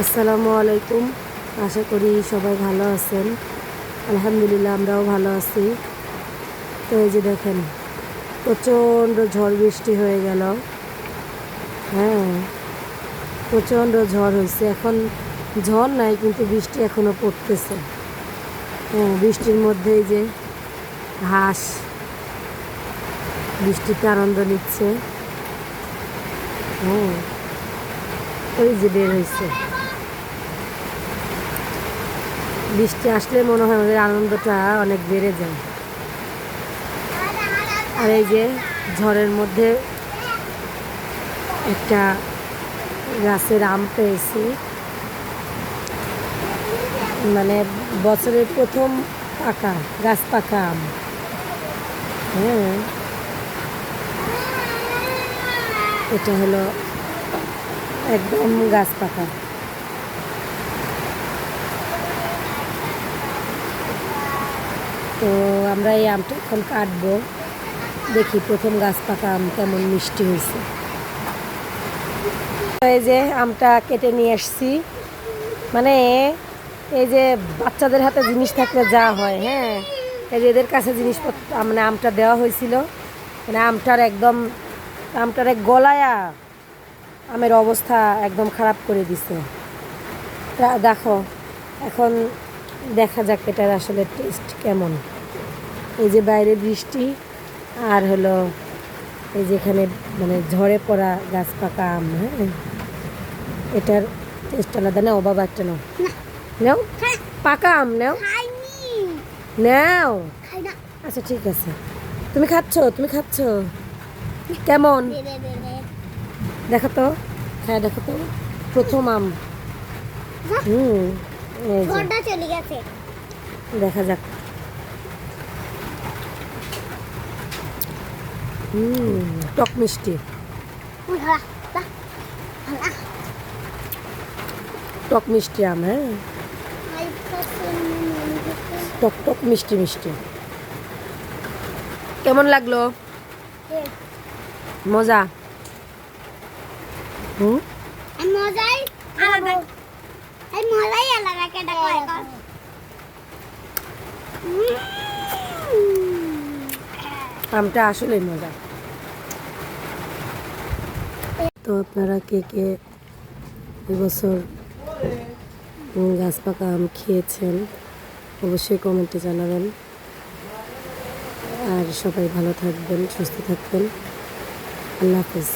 আসসালামু আলাইকুম। আশা করি সবাই ভালো আছেন। আলহামদুলিল্লাহ আমরাও ভালো আছি। তো এই যে দেখেন, প্রচণ্ড ঝড় বৃষ্টি হয়ে গেল। হ্যাঁ, প্রচণ্ড ঝড় হয়েছে। এখন ঝড় নাই, কিন্তু বৃষ্টি এখনো পড়তেছে। হ্যাঁ, বৃষ্টির মধ্যে এই যে হাঁস বৃষ্টিতে আনন্দ নিচ্ছে। হ্যাঁ, ওই যে বের হয়েছে। বৃষ্টি আসলে মনে হয় আমাদের আনন্দটা অনেক বেড়ে যায়। আর এই যে ঝড়ের মধ্যে একটা গাছের আম পেয়েছি, মানে বছরের প্রথম পাকা গাছ পাকা আম। হ্যাঁ, এটা হলো একদম গাছ পাকা। তো আমরা এই আমটা এখন কাটবো, দেখি প্রথম গাছ পাকা আম কেমন মিষ্টি হয়েছে। এই যে আমটা কেটে নিয়ে আসছি, মানে এই যে বাচ্চাদের হাতে জিনিস থাকলে যা হয়। হ্যাঁ, এই যে এদের কাছে জিনিসপত্র, মানে আমটা দেওয়া হয়েছিল, মানে আমটার এক গলায়া আমের অবস্থা একদম খারাপ করে দিছে। দেখো, এখন দেখা যাক এটার আসলে টেস্ট কেমন। এই যে বাইরে বৃষ্টি, আর হলো এই যেখানে মানে ঝড়ে পড়া গাছ পাকা আম। হ্যাঁ, এটার টেস্ট আলাদা। নাও বাবা, একটা নাও, নাও পাকা আম নাও, নাও। আচ্ছা ঠিক আছে, তুমি খাচ্ছ কেমন দেখো তো। হ্যাঁ দেখো তো, প্রথম আম। চলে গেছে, দেখা যাক। টক মিষ্টি, টক মিষ্টি আম। হ্যাঁ, টক টক মিষ্টি মিষ্টি। কেমন লাগলো? মজা। মজাই আলাদা, মজাই আলাদা কেটা কয়। আমটা আসলে মজা। তো আপনারা কে কে এবছর গাছ পাকা আম খেয়েছেন অবশ্যই কমেন্টে জানাবেন। আর সবাই ভালো থাকবেন, সুস্থ থাকবেন। আল্লাহ হাফেজ।